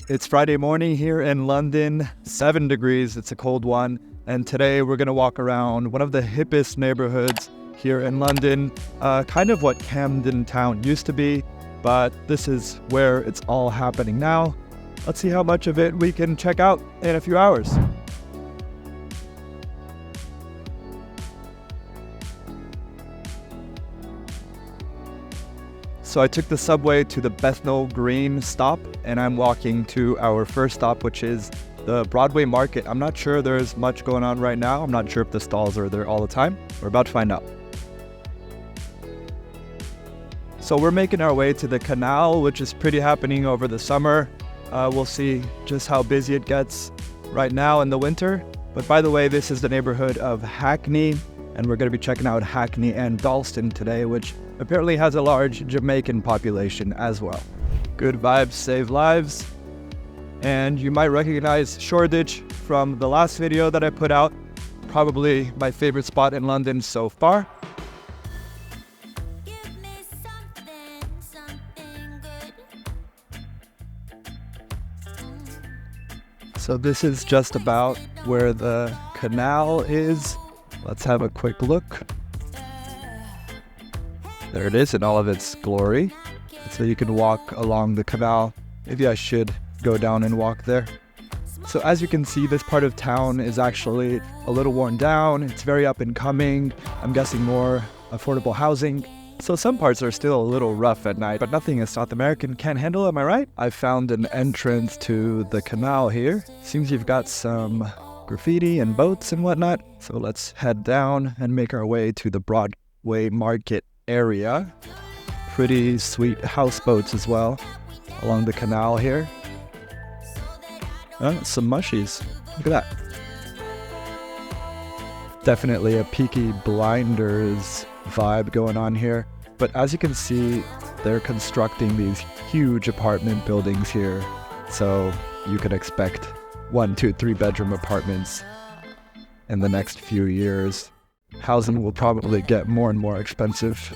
It's Friday morning here in London, 7 degrees, it's a cold one, and today we're going to walk around one of the hippest neighborhoods here in London, kind of what Camden Town used to be, but this is where it's all happening now. Let's see how much of it we can check out in a few hours. So I took the subway to the Bethnal Green stop, and I'm walking to our first stop, which is the Broadway Market. I'm not sure there's much going on right now. I'm not sure if the stalls are there all the time. We're about to find out. So we're making our way to the canal, which is pretty happening over the summer. We'll see just how busy it gets right now in the winter. But by the way, this is the neighborhood of Hackney, and we're going to be checking out Hackney and Dalston today, which apparently has a large Jamaican population as well. Good vibes save lives. And you might recognize Shoreditch from the last video that I put out. Probably my favorite spot in London so far. So this is just about where the canal is. Let's have a quick look. There it is in all of its glory. So you can walk along the canal. Maybe I should go down and walk there. So as you can see, this part of town is actually a little worn down. It's very up and coming. I'm guessing more affordable housing. So some parts are still a little rough at night, but nothing a South American can't handle, am I right? I found an entrance to the canal here. Seems you've got some graffiti and boats and whatnot. So let's head down and make our way to the Broadway Market area. Pretty sweet houseboats as well along the canal here. Some mushies. Look at that. Definitely a Peaky Blinders vibe going on here. But as you can see, they're constructing these huge apartment buildings here. So you can expect 1, 2, 3 bedroom apartments in the next few years. Housing will probably get more and more expensive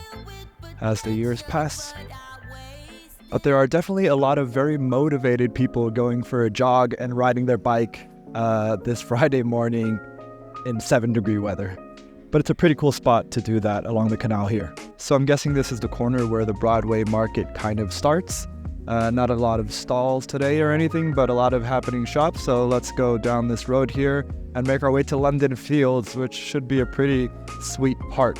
as the years pass. But there are definitely a lot of very motivated people going for a jog and riding their bike this Friday morning in 7-degree weather. But it's a pretty cool spot to do that along the canal here. So I'm guessing this is the corner where the Broadway Market kind of starts. Not a lot of stalls today or anything, but a lot of happening shops. So let's go down this road here and make our way to London Fields, which should be a pretty sweet park.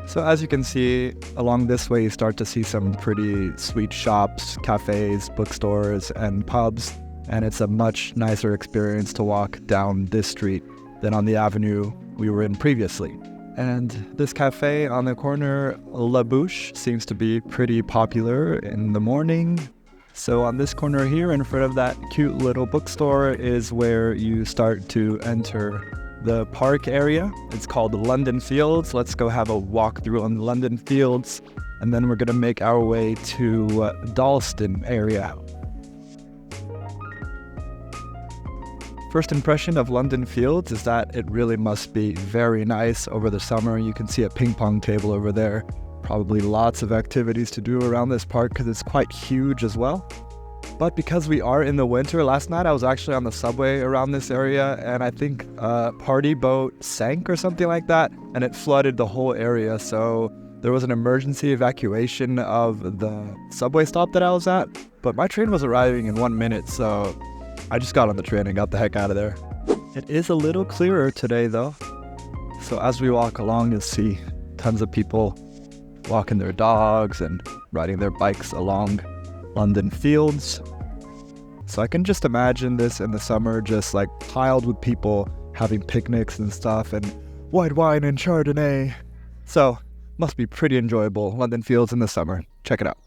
So as you can see, along this way you start to see some pretty sweet shops, cafes, bookstores, and pubs. And it's a much nicer experience to walk down this street than on the avenue we were in previously. And this cafe on the corner, La Bouche, seems to be pretty popular in the morning. So on this corner here in front of that cute little bookstore is where you start to enter the park area. It's called London Fields. Let's go have a walk through on the London Fields, and then we're gonna make our way to Dalston area. First impression of London Fields is that it really must be very nice over the summer. You can see a ping pong table over there. Probably lots of activities to do around this park because it's quite huge as well. But because we are in the winter, last night I was actually on the subway around this area, and I think a party boat sank or something like that, and it flooded the whole area. So there was an emergency evacuation of the subway stop that I was at, but my train was arriving in 1 minute, so I just got on the train and got the heck out of there. It is a little clearer today though. So as we walk along, you'll see tons of people walking their dogs and riding their bikes along London Fields. So I can just imagine this in the summer, just like piled with people having picnics and stuff, and white wine and Chardonnay. So must be pretty enjoyable, London Fields in the summer. Check it out.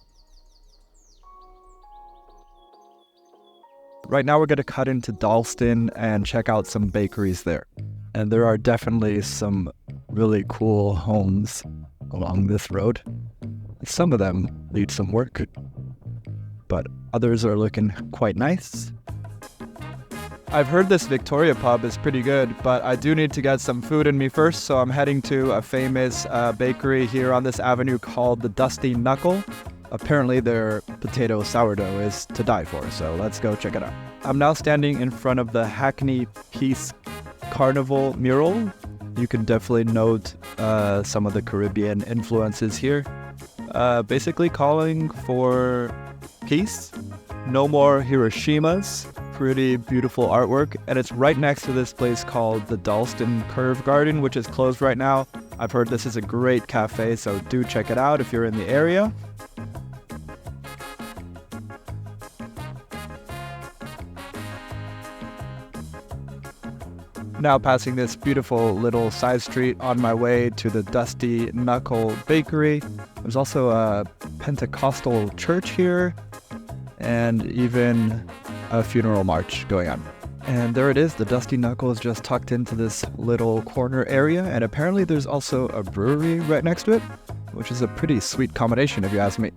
Right now we're going to cut into Dalston and check out some bakeries there. And there are definitely some really cool homes along this road. Some of them need some work, but others are looking quite nice. I've heard this Victoria pub is pretty good, but I do need to get some food in me first, so I'm heading to a famous bakery here on this avenue called the Dusty Knuckle. Apparently their potato sourdough is to die for, so let's go check it out. I'm now standing in front of the Hackney Peace Carnival mural. You can definitely note some of the Caribbean influences here. Basically calling for peace, no more Hiroshimas. Pretty beautiful artwork, and it's right next to this place called the Dalston Curve Garden, which is closed right now. I've heard this is a great cafe, so do check it out if you're in the area. Now passing this beautiful little side street on my way to the Dusty Knuckle Bakery. There's also a Pentecostal church here, and even a funeral march going on. And there it is, the Dusty Knuckle is just tucked into this little corner area, and apparently there's also a brewery right next to it, which is a pretty sweet combination if you ask me.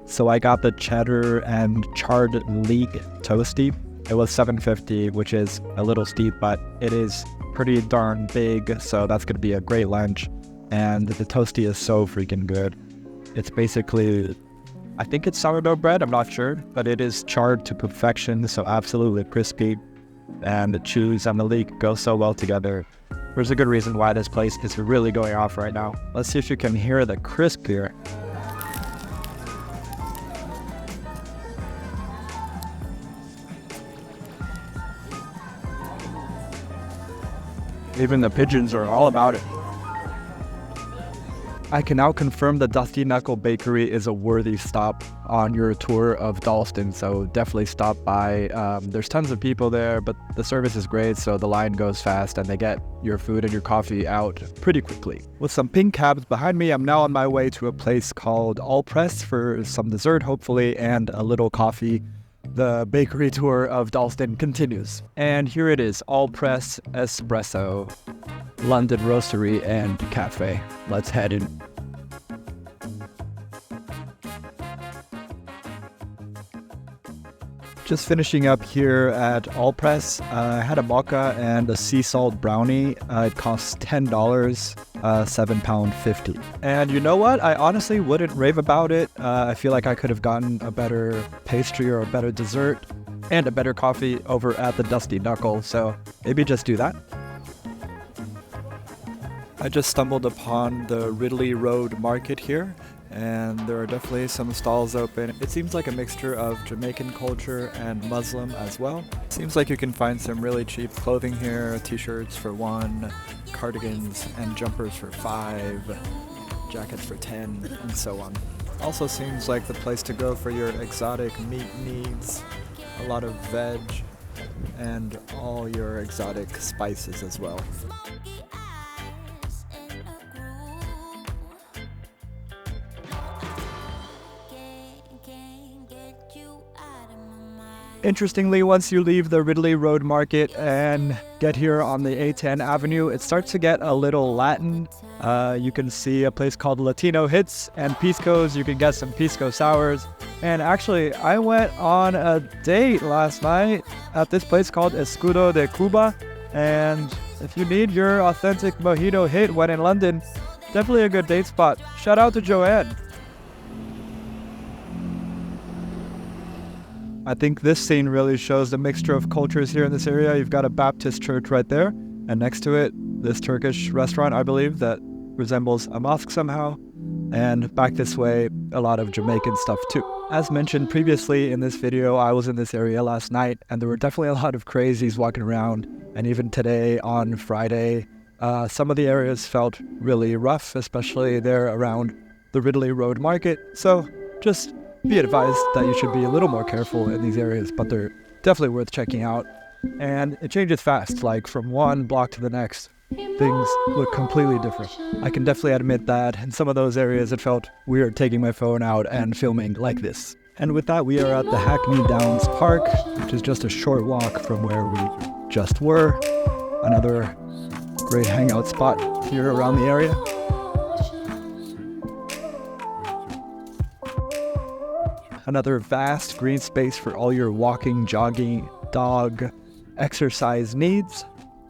So I got the cheddar and charred leek toasty. It was $7.50, which is a little steep, but it is pretty darn big, so that's going to be a great lunch. And the toasty is so freaking good. It's basically, I think it's sourdough bread, I'm not sure, but it is charred to perfection, so absolutely crispy. And the cheese and the leek go so well together. There's a good reason why this place is really going off right now. Let's see if you can hear the crisp here. Even the pigeons are all about it. I can now confirm the Dusty Knuckle Bakery is a worthy stop on your tour of Dalston, so definitely stop by. There's tons of people there, but the service is great, so the line goes fast and they get your food and your coffee out pretty quickly. With some pink cabs behind me, I'm now on my way to a place called All Press for some dessert, hopefully, and a little coffee. The bakery tour of Dalston continues. And here it is, All Press Espresso, London Roastery and Cafe. Let's head in. Just finishing up here at All Press. I had a mocha and a sea salt brownie. It costs $10, £7.50. And you know what? I honestly wouldn't rave about it. I feel like I could have gotten a better pastry or a better dessert and a better coffee over at the Dusty Knuckle, so maybe just do that. I just stumbled upon the Ridley Road Market here, and there are definitely some stalls open. It seems like a mixture of Jamaican culture and Muslim as well. Seems like you can find some really cheap clothing here, t-shirts for $1, cardigans and jumpers for $5, jackets for $10, and so on. Also seems like the place to go for your exotic meat needs, a lot of veg, and all your exotic spices as well. Interestingly, once you leave the Ridley Road Market and get here on the A10 Avenue, it starts to get a little Latin. You can see a place called Latino Hits and Pisco's. You can get some pisco sours. And actually, I went on a date last night at this place called Escudo de Cuba. And if you need your authentic mojito hit when in London, definitely a good date spot. Shout out to Joanne. I think this scene really shows the mixture of cultures here in this area. You've got a Baptist church right there, and next to it, this Turkish restaurant, I believe, that resembles a mosque somehow. And back this way, a lot of Jamaican stuff too. As mentioned previously in this video, I was in this area last night, and there were definitely a lot of crazies walking around. And even today on Friday, some of the areas felt really rough, especially there around the Ridley Road Market. So just be advised that you should be a little more careful in these areas, but they're definitely worth checking out. And it changes fast, like from one block to the next, things look completely different. I can definitely admit that in some of those areas it felt weird taking my phone out and filming like this. And with that, we are at the Hackney Downs Park, which is just a short walk from where we just were. Another great hangout spot. here around the area. Another vast green space for all your walking, jogging, dog, exercise needs.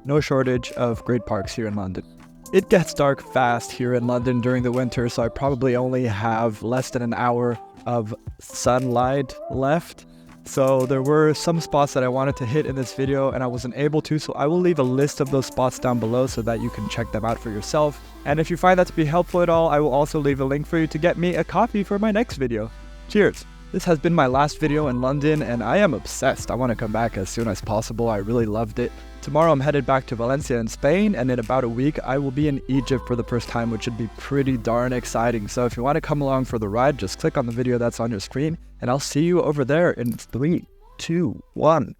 No shortage of great parks here in London. It gets dark fast here in London during the winter, so I probably only have less than an hour of sunlight left. So there were some spots that I wanted to hit in this video and I wasn't able to, so I will leave a list of those spots down below so that you can check them out for yourself. And if you find that to be helpful at all, I will also leave a link for you to get me a coffee for my next video. Cheers! This has been my last video in London and I am obsessed. I want to come back as soon as possible. I really loved it. Tomorrow I'm headed back to Valencia in Spain, and in about a week I will be in Egypt for the first time, which should be pretty darn exciting. So if you want to come along for the ride, just click on the video that's on your screen and I'll see you over there in 3, 2, 1.